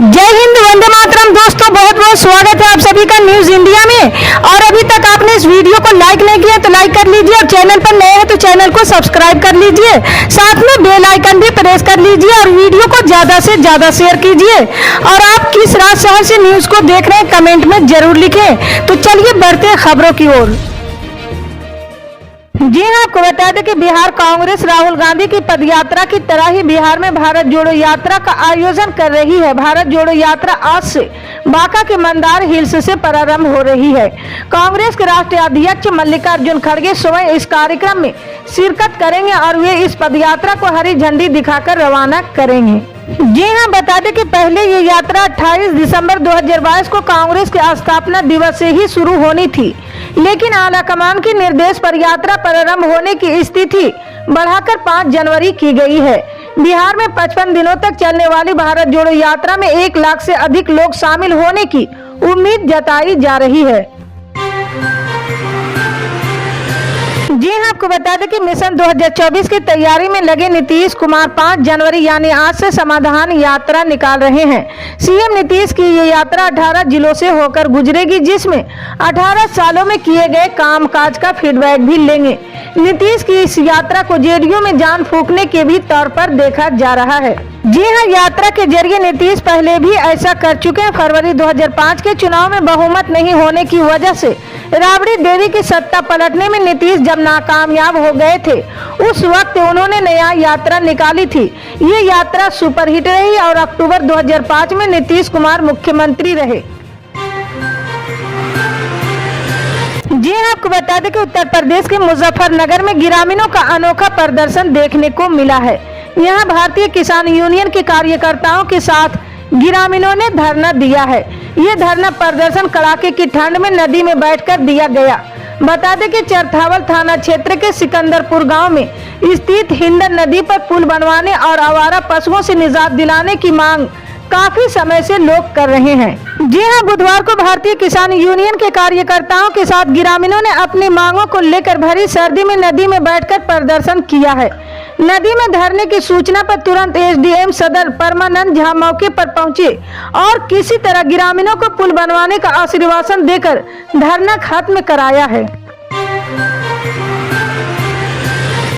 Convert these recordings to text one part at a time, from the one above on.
जय हिंद, वंदे मातरम। दोस्तों, बहुत बहुत स्वागत है आप सभी का न्यूज इंडिया में। और अभी तक आपने इस वीडियो को लाइक नहीं किया तो लाइक कर लीजिए, और चैनल पर नए हैं तो चैनल को सब्सक्राइब कर लीजिए, साथ में बेल आइकन भी प्रेस कर लीजिए और वीडियो को ज्यादा से ज्यादा शेयर कीजिए। और आप किस राज्य शहर से न्यूज को देख रहे हैं कमेंट में जरूर लिखें। तो चलिए बढ़ते हैं खबरों की ओर। जी हाँ, आपको बता दें कि बिहार कांग्रेस राहुल गांधी की पदयात्रा की तरह ही बिहार में भारत जोड़ो यात्रा का आयोजन कर रही है। भारत जोड़ो यात्रा आज से बांका के मंदार हिल्स से प्रारंभ हो रही है। कांग्रेस के राष्ट्रीय अध्यक्ष मल्लिकार्जुन खड़गे स्वयं इस कार्यक्रम में शिरकत करेंगे और वे इस पदयात्रा को हरी झंडी दिखाकर रवाना करेंगे। जी हाँ, बता दें कि पहले ये यात्रा 28 दिसंबर 2022 को कांग्रेस के स्थापना दिवस से ही शुरू होनी थी, लेकिन आलाकमान के निर्देश पर यात्रा प्रारंभ होने की स्थिति बढ़ाकर 5 जनवरी की गई है। बिहार में 55 दिनों तक चलने वाली भारत जोड़ो यात्रा में 1 लाख से अधिक लोग शामिल होने की उम्मीद जताई जा रही है। जी हाँ, आपको बता दें कि मिशन 2024 की तैयारी में लगे नीतीश कुमार 5 जनवरी यानी आज से समाधान यात्रा निकाल रहे हैं। सीएम नीतीश की ये यात्रा 18 जिलों से होकर गुजरेगी, जिसमें 18 सालों में किए गए कामकाज का फीडबैक भी लेंगे। नीतीश की इस यात्रा को जेडीयू में जान फूंकने के भी तौर पर देखा जा रहा है। जी हाँ, यात्रा के जरिए नीतीश पहले भी ऐसा कर चुके हैं। फरवरी 2005 के चुनाव में बहुमत नहीं होने की वजह से राबड़ी देवी की सत्ता पलटने में नीतीश जब नाकामयाब हो गए थे, उस वक्त उन्होंने नया यात्रा निकाली थी। ये यात्रा सुपरहिट रही और अक्टूबर 2005 में नीतीश कुमार मुख्यमंत्री रहे। जी हाँ, आपको बता दें कि उत्तर प्रदेश के मुजफ्फरनगर में ग्रामीणों का अनोखा प्रदर्शन देखने को मिला है। यहाँ भारतीय किसान यूनियन के कार्यकर्ताओं के साथ ग्रामीणों ने धरना दिया है। ये धरना प्रदर्शन कड़ाके की ठंड में नदी में बैठकर दिया गया। बता दें कि चरथावल थाना क्षेत्र के सिकंदरपुर गांव में स्थित हिंदन नदी पर पुल बनवाने और आवारा पशुओं से निजात दिलाने की मांग काफी समय से लोग कर रहे हैं। जी हाँ, बुधवार को भारतीय किसान यूनियन के कार्यकर्ताओं के साथ ग्रामीणों ने अपनी मांगों को लेकर भरी सर्दी में नदी में बैठकर प्रदर्शन किया है। नदी में धरने की सूचना पर तुरंत एसडीएम सदर परमानंद झा मौके पर पहुंचे और किसी तरह ग्रामीणों को पुल बनवाने का आश्वासन देकर धरना खत्म कराया है।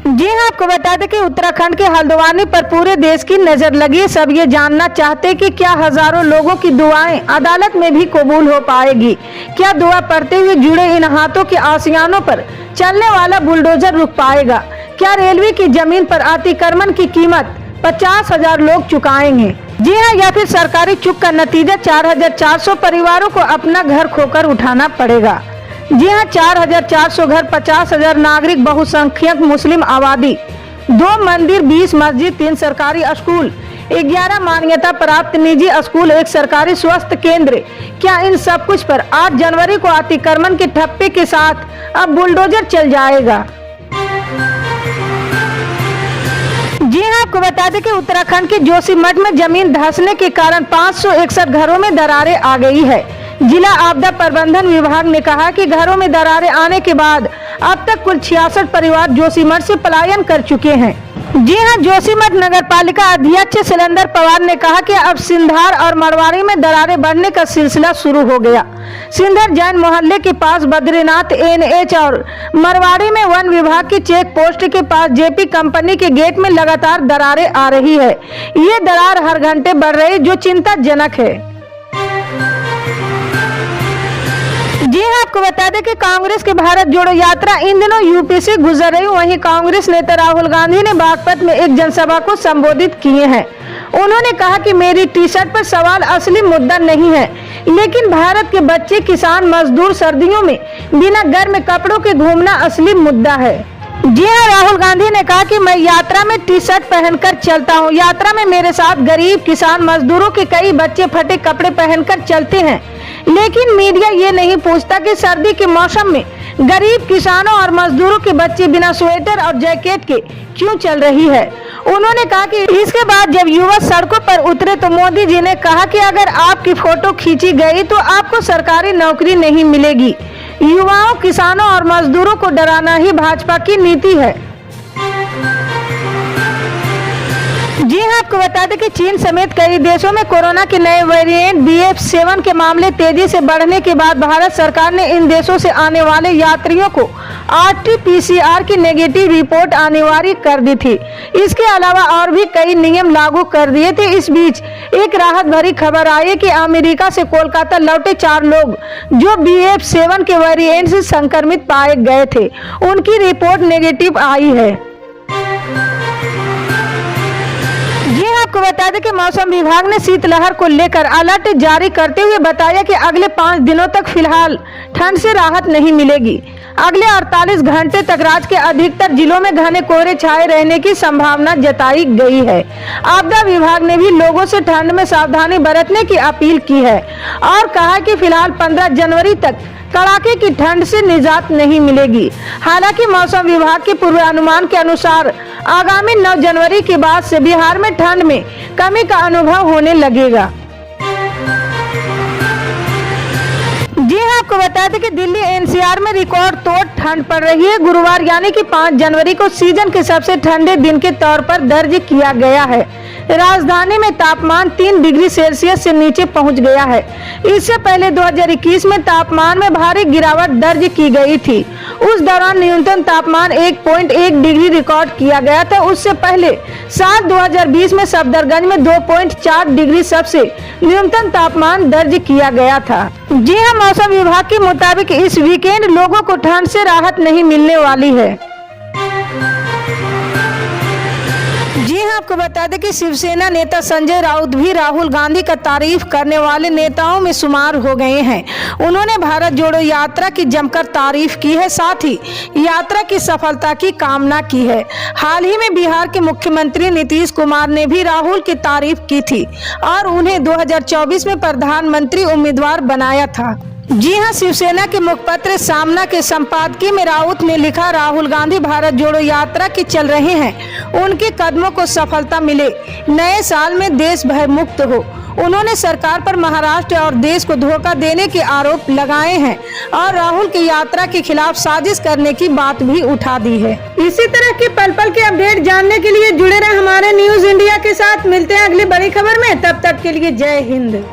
जी हाँ, आपको बता दें कि उत्तराखंड के हल्द्वानी पर पूरे देश की नजर लगी। सब ये जानना चाहते कि क्या हजारों लोगों की दुआएं अदालत में भी कबूल हो पाएगी। क्या दुआ पढ़ते हुए जुड़े इन हाथों के आशियानों पर चलने वाला बुलडोजर रुक पाएगा। क्या रेलवे की जमीन पर अतिक्रमण की कीमत 50,000 लोग चुकाएंगे। जी हाँ, या फिर सरकारी चुप का नतीजा 4,400 परिवारों को अपना घर खोकर उठाना पड़ेगा। जी हाँ, 4,400 घर, 50,000 नागरिक, बहुसंख्यक मुस्लिम आबादी, 2 मंदिर, 20 मस्जिद, 3 सरकारी स्कूल, 11 मान्यता प्राप्त निजी स्कूल, 1 सरकारी स्वास्थ्य केंद्र। क्या इन सब कुछ पर 8 जनवरी को अतिक्रमण के ठप्पे के साथ अब बुलडोजर चल जाएगा। जी हाँ, आपको बता दें कि उत्तराखंड के जोशीमठ में जमीन धंसने के कारण 561 घरों में दरारें आ गई है। जिला आपदा प्रबंधन विभाग ने कहा कि घरों में दरारें आने के बाद अब तक कुल 66 परिवार जोशीमठ से पलायन कर चुके हैं। जी हाँ, जोशीमठ नगर पालिका अध्यक्ष शैलेंद्र पवार ने कहा कि अब सिंधार और मरवाड़ी में दरारें बढ़ने का सिलसिला शुरू हो गया। सिंधर जैन मोहल्ले के पास बद्रीनाथ एनएच और मरवाड़ी में वन विभाग की चेक पोस्ट के पास जेपी कंपनी के गेट में लगातार दरारें आ रही है। ये दरार हर घंटे बढ़ रही, जो चिंताजनक है। जी हाँ, आपको बता दें कि कांग्रेस के भारत जोड़ो यात्रा इन दिनों यूपी से गुजर रही। वहीं कांग्रेस नेता राहुल गांधी ने बागपत में एक जनसभा को संबोधित किए हैं। उन्होंने कहा कि मेरी टी शर्ट पर सवाल असली मुद्दा नहीं है, लेकिन भारत के बच्चे, किसान, मजदूर सर्दियों में बिना गर्म कपड़ों के घूमना असली मुद्दा है। जी हाँ, राहुल गांधी ने कहा कि मैं यात्रा में टी शर्ट पहनकर चलता हूँ। यात्रा में मेरे साथ गरीब, किसान, मजदूरों के कई बच्चे फटे कपड़े पहनकर चलते हैं, लेकिन मीडिया ये नहीं पूछता कि सर्दी के मौसम में गरीब किसानों और मजदूरों के बच्चे बिना स्वेटर और जैकेट के क्यों चल रही है। उन्होंने कहा कि इसके बाद जब युवा सड़कों पर उतरे तो मोदी जी ने कहा कि अगर आपकी फोटो खींची गई तो आपको सरकारी नौकरी नहीं मिलेगी। युवाओं, किसानों और मजदूरों को डराना ही भाजपा की नीति है। जी हां, आपको बता दें कि चीन समेत कई देशों में कोरोना के नए वेरिएंट BF7 के मामले तेजी से बढ़ने के बाद भारत सरकार ने इन देशों से आने वाले यात्रियों को RT-PCR की नेगेटिव रिपोर्ट अनिवार्य कर दी थी। इसके अलावा और भी कई नियम लागू कर दिए थे। इस बीच एक राहत भरी खबर आई है कि अमेरिका से कोलकाता लौटे 4 लोग जो BF7 के वेरिएंट से संक्रमित पाए गए थे, उनकी रिपोर्ट नेगेटिव आई है। जी आपको बता दें कि मौसम विभाग ने शीतलहर को लेकर अलर्ट जारी करते हुए बताया कि अगले 5 दिनों तक फिलहाल ठंड से राहत नहीं मिलेगी। अगले 48 घंटे तक राज्य के अधिकतर जिलों में घने कोहरे छाए रहने की संभावना जताई गई है। आपदा विभाग ने भी लोगों से ठंड में सावधानी बरतने की अपील की है और कहा कि फिलहाल 15 जनवरी तक कड़ाके की ठंड से निजात नहीं मिलेगी। हालांकि मौसम विभाग के पूर्वानुमान के अनुसार आगामी 9 जनवरी के बाद से बिहार में ठंड में कमी का अनुभव होने लगेगा। जी हाँ, आपको बता दें कि दिल्ली NCR में रिकॉर्ड तोड़ ठंड पड़ रही है। गुरुवार यानी कि 5 जनवरी को सीजन के सबसे ठंडे दिन के तौर पर दर्ज किया गया है। राजधानी में तापमान 3 डिग्री सेल्सियस से नीचे पहुंच गया है। इससे पहले 2021 में तापमान में भारी गिरावट दर्ज की गई थी। उस दौरान न्यूनतम तापमान 1.1 डिग्री रिकॉर्ड किया गया था। उससे पहले साल 2020 में सफदरगंज में 2.4 डिग्री सबसे न्यूनतम तापमान दर्ज किया गया था। जी हाँ, मौसम विभाग के मुताबिक इस वीकेंड लोगों को ठंड से राहत नहीं मिलने वाली है। जी हाँ, आपको बता दें कि शिवसेना नेता संजय राउत भी राहुल गांधी का तारीफ करने वाले नेताओं में शुमार हो गए हैं। उन्होंने भारत जोड़ो यात्रा की जमकर तारीफ की है, साथ ही यात्रा की सफलता की कामना की है। हाल ही में बिहार के मुख्यमंत्री नीतीश कुमार ने भी राहुल की तारीफ की थी और उन्हें 2024 में प्रधानमंत्री उम्मीदवार बनाया था। जी हां, शिवसेना के मुखपत्र सामना के संपादकीय में राउत ने लिखा, राहुल गांधी भारत जोड़ो यात्रा की चल रहे हैं, उनके कदमों को सफलता मिले, नए साल में देश भयमुक्त हो। उन्होंने सरकार पर महाराष्ट्र और देश को धोखा देने के आरोप लगाए हैं और राहुल की यात्रा के खिलाफ साजिश करने की बात भी उठा दी है। इसी तरह के पल पल के अपडेट जानने के लिए जुड़े रहे हमारे न्यूज इंडिया के साथ। मिलते हैं अगली बड़ी खबर में, तब तक के लिए जय हिंद।